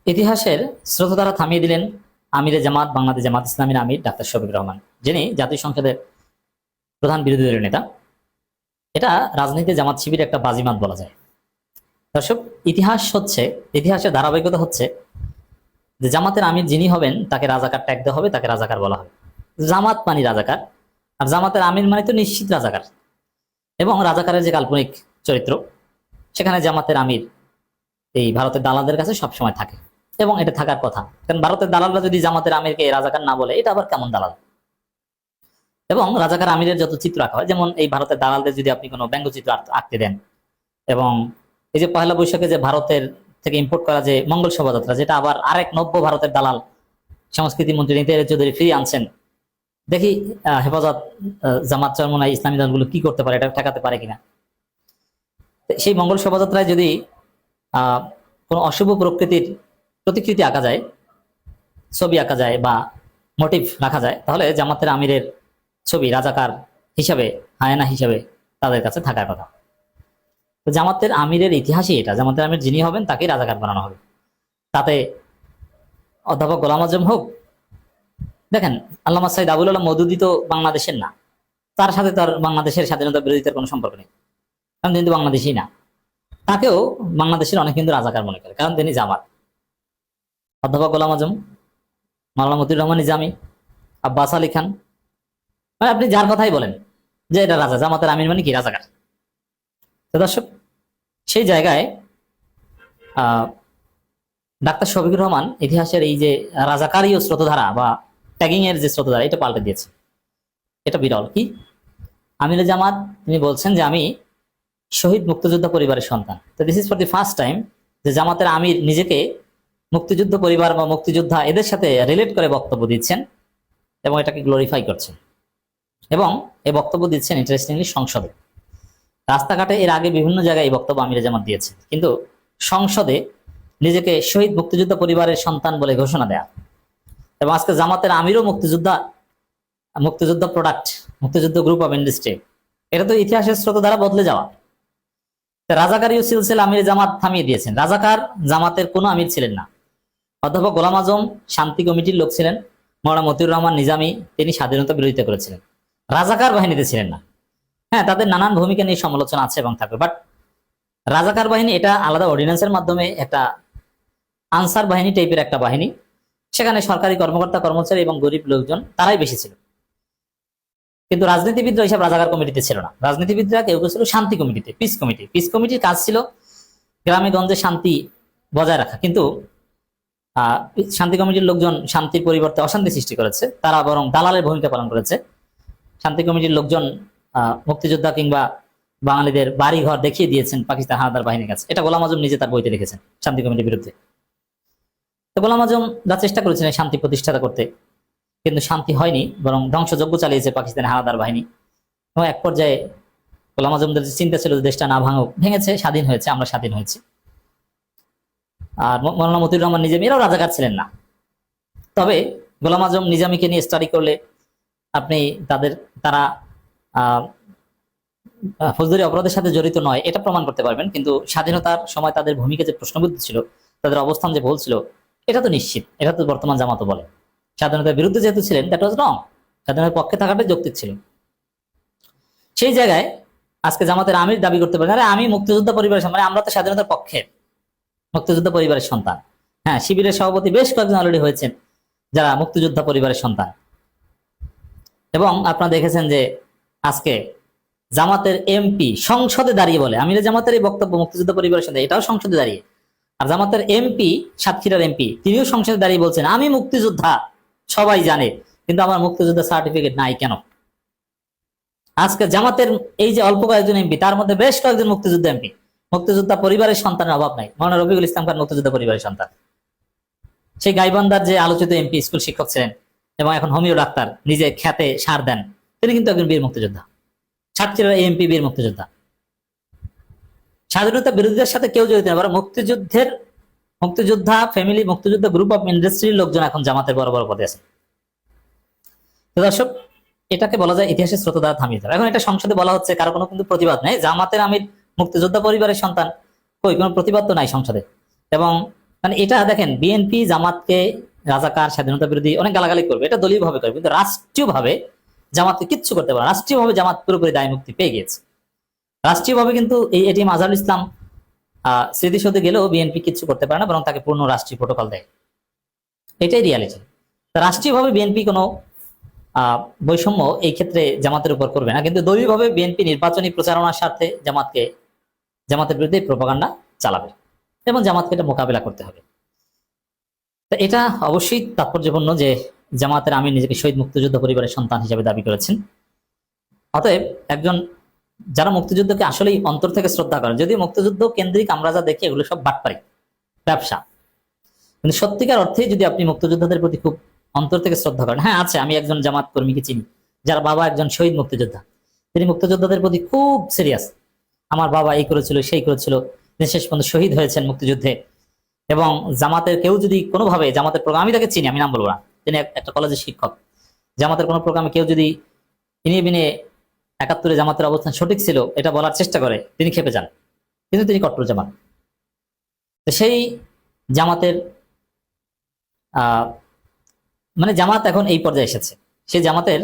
ইতিহাসের স্রোতধারা থামিয়ে দিলেন আমিরে জামাত বাংলাদেশ জামাত ইসলামীর আমির ডাক্তার শফিকুর রহমান, যিনি জাতীয় সংসদের প্রধান বিরোধী দলের নেতা। এটা রাজনীতি জামাত শিবিরের একটা বাজিমাত বলা যায়। দর্শক, ইতিহাসের ধারাবাহিকতা হচ্ছে যে জামাতের আমির যিনি হবেন তাকে রাজাকার ট্যাগ দেওয়া হবে, তাকে রাজাকার বলা হবে। জামাত মানে রাজাকার, আর জামাতের আমির মানে তো নিশ্চিত রাজাকার। এবং রাজাকারের যে কাল্পনিক চরিত্র, সেখানে জামাতের আমির এই ভারতের দালালদের কাছে সবসময় থাকে, এবং এটা থাকার কথা। কারণ ভারতের দালালরা যদি জামাতের আমিরকে রাজাকার না বলে, এটা আবার কেমন দালাল? এবং রাজাকার আমিরের যত চিত্র আঁকা হয়, যেমন এই ভারতের দালালদের যদি আপনি কোনো ব্যঙ্গচিত্র আঁকতে দেন, এবং এই যে পয়লা বৈশাখে যে ভারতের থেকে ইম্পোর্ট করা যে মঙ্গল শোভাযাত্রা, যেটা আবার আরেক নব্য ভারতের দালাল সংস্কৃতি মন্ত্রী নিতাই চৌধুরী ফিরিয়ে আনছেন, দেখি হেফাজত, জামাত, চরমোনাই, ইসলামী দলগুলো কি করতে পারে, এটা ঠেকাতে পারে কিনা। সেই মঙ্গল শোভাযাত্রায় যদি কোনো অশুভ প্রকৃতির প্রতিকৃতি আঁকা যায়, ছবি আঁকা যায় বা মোটিভ রাখা যায়, তাহলে জামাতের আমিরের ছবি রাজাকার হিসাবে, হায়ানা হিসাবে তাদের কাছে থাকার কথা। তো জামাতের আমিরের ইতিহাসই এটা, জামাতের আমির যিনি হবেন তাকেই রাজাকার বানানো হবে। তাতে অধ্যাপক গোলাম আজম হোক, দেখেন আল্লামা সাইদ আবুল আলম মওদুদী তো বাংলাদেশের না, তার সাথে তার বাংলাদেশের স্বাধীনতা বিরোধিতার কোনো সম্পর্ক নেই, কারণ তিনি তো বাংলাদেশী না। তাকেও বাংলাদেশের অনেক কিন্তু রাজাকার মনে করে, কারণ তিনি জামাত। অধ্যাপক গোলাম আজম, মাওলানা মতিউর রহমান নিজামী, আব্বাস আলী খান, মানে আপনি যার কথাই বলেন যে এটা রাজা, জামাতের আমির মানে কি রাজাকার। তো দর্শক, সেই জায়গায় ডাক্তার শফিকুর রহমান ইতিহাসের এই যে রাজাকারীয় স্রোতধারা বা ট্যাগিং এর যে স্রোতধারা, এটা পাল্টে দিয়েছে। এটা বিরল। কি? আমিরে জামাত তিনি বলছেন যে আমি শহীদ মুক্তিযোদ্ধা পরিবারের সন্তান। তো this is for the first time যে জামাতের আমির নিজেকে মুক্তিযুদ্ধ পরিবার বা মুক্তিযোদ্ধা এদের সাথে রিলেট করে বক্তব্য দিচ্ছেন, এবং এটাকে গ্লোরিফাই করছেন। এবং এই বক্তব্য দিচ্ছেন ইন্টারেস্টিংলি সংসদে। রাস্তাঘাটে এর আগে বিভিন্ন জায়গায় এই বক্তব্য আমিরে জামাত দিয়েছে, কিন্তু সংসদে নিজেকে শহীদ মুক্তিযোদ্ধা পরিবারের সন্তান বলে ঘোষণা দেয়া। এবং আজকে জামাতের আমিরও মুক্তিযোদ্ধা প্রোডাক্ট, মুক্তিযুদ্ধ গ্রুপ অফ ইন্ডাস্ট্রি। এটা তো ইতিহাসের স্রোত দ্বারা বদলে যাওয়া। রাজাকারী সিলসিলা আমির জামাত থামিয়ে দিয়েছেন। রাজাকার জামাতের কোনো আমির ছিলেন না। অধ্যাপক গোলাম আজম শান্তি কমিটির লোক ছিলেন। মাওলানা মতিউর রহমান নিজামী তিনি স্বাধীনতা বিরোধিতা করেছিলেন, রাজাকার বাহিনীতে ছিলেন না। হ্যাঁ, তাদের নানান ভূমিকা নিয়ে সমালোচনা আছে এবং থাকবে, বাট রাজাকার বাহিনী এটা আলাদা অর্ডিন্যান্সের মাধ্যমে একটা আনসার বাহিনী টাইপের একটা বাহিনী। সেখানে সরকারি কর্মকর্তা কর্মচারী এবং গরিব লোকজন তারাই বেশি ছিল, কিন্তু রাজনীতিবিদরা এইসব রাজাকার কমিটিতে ছিল না। রাজনীতিবিদরা কেউ ছিল শান্তি কমিটিতে, পিস কমিটির কাজ ছিল গ্রামে গঞ্জে শান্তি বজায় রাখা। কিন্তু শান্তি কমিটির লোকজন শান্তির পরিবর্তে অশান্তি সৃষ্টি করেছে, তারা বরং দালালের ভূমিকা পালন করেছে। শান্তি কমিটির লোকজন মুক্তিযোদ্ধা কিংবা বাঙালিদের বাড়ি ঘর দেখিয়ে দিয়েছেন পাকিস্তান হানাদার বাহিনীর কাছে। এটা গোলাম আজম নিজে তার বইতে লিখেছেন শান্তি কমিটির বিরুদ্ধে। তো গোলাম আজম যা চেষ্টা করেছিলেন শান্তি প্রতিষ্ঠা করতে, কিন্তু শান্তি হয়নি, বরং ধ্বংসযজ্ঞ চালিয়েছে পাকিস্তানের হানাদার বাহিনী। এবং এক পর্যায়ে গোলাম আজমদের যে চিন্তা ছিল দেশটা না ভাঙুক, ভেঙেছে, স্বাধীন হয়েছে, আমরা স্বাধীন হয়েছি। আর মাওলানা মতিউর রহমান নিজামী এরাও রাজাকার ছিলেন না। তবে গোলাম আজম নিজামীকে নিয়ে স্টাডি করলে আপনি তারা ফৌজদারি অপরাধের সাথে জড়িত নয় এটা প্রমাণ করতে পারবেন, কিন্তু স্বাধীনতার সময় তাদের ভূমিকা যে প্রশ্নবিদ্ধ ছিল, তাদের অবস্থান যে ভুল ছিল, এটা তো নিশ্চিত। এটা তো বর্তমান জামাতও বলে। স্বাধীনতার বিরুদ্ধে যেহেতু ছিলেন, দ্যাট ওয়াজ রং। স্বাধীনতার পক্ষে থাকাটাই যৌক্তিক ছিল। সেই জায়গায় আজকে জামাতের আমির দাবি করতে পারেন, আরে আমি মুক্তিযোদ্ধা পরিবারের, মানে আমরা তো স্বাধীনতার পক্ষে, মুক্তিযোদ্ধা পরিবারের সন্তান। হ্যাঁ, শিবিরের সভাপতি বেশ কয়েকজন অলরেডি হয়েছেন যারা মুক্তিযোদ্ধা পরিবারের সন্তান। এবং আপনারা দেখেছেন যে আজকে জামাতের এমপি সংসদে দাঁড়িয়ে বলে, আমিরে জামাতের এই বক্তব্য মুক্তিযোদ্ধা পরিবারের সন্তান, এটাও সংসদে দাঁড়িয়ে। আর জামাতের এমপি, সাতক্ষীরার এমপি, তিনিও সংসদে দাঁড়িয়ে বলছেন আমি মুক্তিযোদ্ধা, সবাই জানে, কিন্তু আমার মুক্তিযোদ্ধা সার্টিফিকেট নাই কেন? আজকে জামাতের এই যে অল্প কয়েকজন এমপি, তার মধ্যে বেশ কয়েকজন মুক্তিযোদ্ধা এমপি, মুক্তিযোদ্ধা পরিবারের সন্তানের অভাব নাই। মাওলানা রফিকুল ইসলাম খান মুক্তিযোদ্ধা পরিবারের সন্তান। সেই গাইবান্ধার যে আলোচিত এমপি, স্কুল শিক্ষক ছিলেন এবং এখন হোমিও ডাক্তার, নিজে খ্যাতে সার দেন, তিনি কিন্তু একজন বীর মুক্তিযোদ্ধা। সাতক্ষীরার এমপি বীর মুক্তিযোদ্ধা। স্বাধীনতা বিরোধীদের সাথে কেউ জড়িত না, বরং মুক্তিযোদ্ধা ফ্যামিলি, মুক্তিযোদ্ধা গ্রুপ অফ ইন্ডাস্ট্রির লোকজন এখন জামাতের বড় বড় পদে আছে। তো দর্শক, এটাকে বলা যায় ইতিহাসের স্রোত দ্বারা থামিয়ে দেওয়া। এখন এটা সংসদে বলা হচ্ছে, কারো কোনো কিন্তু প্রতিবাদ নেই। জামাতের আমির মুক্তিযোদ্ধা পরিবারের সন্তান, কই কোনো প্রতিবাদ তো নাই সংসদে। এবং মানে এটা দেখেন, বিএনপি জামাতকে রাজাকার, স্বাধীনতা বিরোধী অনেক গালাগালি করবে, এটা দলীয় ভাবে করবে, কিন্তু রাষ্ট্রীয়ভাবে জামাতকে কিচ্ছু করতে পারে না। রাষ্ট্রীয়ভাবে জামাত পুরোপুরি দায় মুক্তি পেয়ে গিয়েছে। রাষ্ট্রীয়ভাবে কিন্তু এই এটিএম আজহারুল ইসলাম স্মৃতিসৌধে গেলেও বিএনপি কিচ্ছু করতে পারে না, বরং তাকে পূর্ণ রাষ্ট্রীয় প্রোটোকল দেয়। এটাই রিয়ালিটি। রাষ্ট্রীয়ভাবে বিএনপি কোনো বৈষম্য এই ক্ষেত্রে জামাতের উপর করবে না, কিন্তু দলীয়ভাবে বিএনপি নির্বাচনী প্রচারণার স্বার্থে জামাতের বিরুদ্ধে প্রোপাগান্ডা চালাবে এবং জামাতকে এটা মোকাবেলা করতে হবে। তো এটা অবশ্যই তাৎপর্যপূর্ণ যে জামাতের আমির নিজেকে শহীদ মুক্তিযোদ্ধা পরিবারের সন্তান হিসেবে দাবি করেছেন। অতএব একজন যারা মুক্তিযুদ্ধকে আসলেই অন্তর থেকে শ্রদ্ধা করেন, যদিও মুক্তিযুদ্ধ কেন্দ্রিক আমরা যা দেখি এগুলো সব বাটপারি, ব্যবসা, কিন্তু সত্যিকার অর্থে যদি আপনি মুক্তিযোদ্ধাদের প্রতি খুব অন্তর থেকে শ্রদ্ধা করেন, হ্যাঁ আছে, আমি একজন জামাত কর্মীকে চিনি যার বাবা একজন শহীদ মুক্তিযোদ্ধা, তিনি মুক্তিযোদ্ধাদের প্রতি খুব সিরিয়াস, আমার বাবা এই করেছিল সেই করেছিল, তিনি শেষ পর্যন্ত শহীদ হয়েছেন মুক্তিযুদ্ধে। এবং জামাতের কেউ যদি কোনোভাবে জামাতের প্রোগ্রাম, আমি তাকে চিনি, আমি নাম বলবো না, তিনি একটা কলেজের শিক্ষক, জামাতের কোনো প্রোগ্রামে কেউ যদি ইনিয়ে বিনিয়ে ৭১ জামাতের অবস্থান সঠিক ছিল এটা বলার চেষ্টা করে, তিনি খেপে যান, কিন্তু তিনি কট্টর জামাত। তো সেই জামাতের মানে জামাত এখন এই পর্যায়ে এসেছে, সেই জামাতের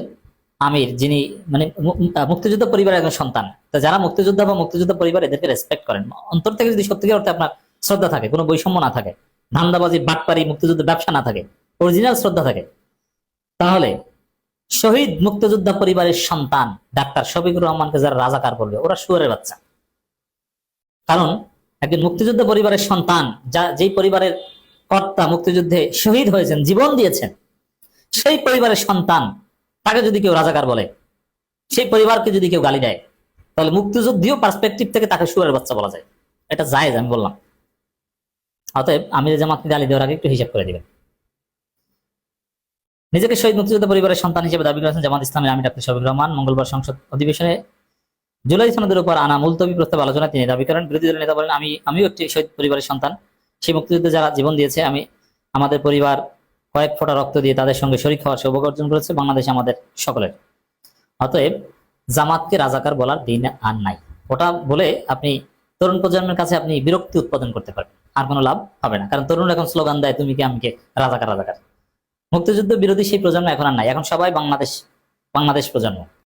আমির যিনি মানে মুক্তিযুদ্ধ পরিবারের একজন সন্তান, তা যারা মুক্তিযোদ্ধা বা মুক্তিযুদ্ধ পরিবার এদেরকে রেসপেক্ট করেন, অন্তর থেকে যদি সত্যিকার অর্থে আপনার শ্রদ্ধা থাকে, কোনো বৈষম্য না থাকে, ধান্দাবাজি বাটপারি মুক্তিযুদ্ধ ব্যবসা না থাকে, অরিজিনাল শ্রদ্ধা থাকে, তাহলে শহীদ মুক্তিযোদ্ধা পরিবারের সন্তান ডাক্তার শফিকুর রহমানকে যারা রাজাকার বলবে, ওরা শুয়োরের বাচ্চা। কারণ একজন মুক্তিযোদ্ধা পরিবারের সন্তান, যেই পরিবারের কর্তা মুক্তিযুদ্ধে শহীদ হয়েছেন, জীবন দিয়েছেন, সেই পরিবারের সন্তান, তাকে যদি কেউ রাজাকার বলে, সেই পরিবারকে যদি কেউ গালি দেয়, তাহলে মুক্তিযুদ্ধীয় পার্সপেক্টিভ থেকে তাকে শুয়োরের বাচ্চা বলা যায়। এটা জায়েজ, আমি বললাম। অতএব আমির জামাতকে গালি দেওয়ার আগে একটু হিসাব করে দিবেন। নিজেকে শহীদ মুক্তিযোদ্ধা পরিবারের সন্তান হিসেবে দাবি করেছেন জামাত ইসলামের আমির ডাক্তার শফিকুর রহমান। মঙ্গলবার সংসদ অধিবেশনে জুলাই সনদের উপর আনা মুলতবি প্রস্তাব আলোচনায় তিনি দাবি করেন, বিরোধী দলের নেতা বলেন, আমিও একটি শহীদ পরিবারের সন্তান, সেই মুক্তিযুদ্ধে যারা জীবন দিয়েছে, আমাদের পরিবার কয়েক ফোঁটা রক্ত দিয়ে তাদের সঙ্গে শরীক হওয়ার সৌভাগ্য অর্জন করেছে, বাংলাদেশে আমাদের সকলের। অতএব জামাতকে রাজাকার বলার দিন আর নাই। ওটা বলে আপনি তরুণ প্রজন্মের কাছে আপনি বিরক্তি উৎপাদন করতে পারবেন, আর কোনো লাভ হবে না। কারণ তরুণ এখন স্লোগান দেয়, তুমি কে আমি কে, রাজাকার রাজাকার। মুক্তিযুদ্ধ বিরোধী সেই প্রজন্ম এখন আর নাই, এখন সবাই বাংলাদেশ প্রজন্ম।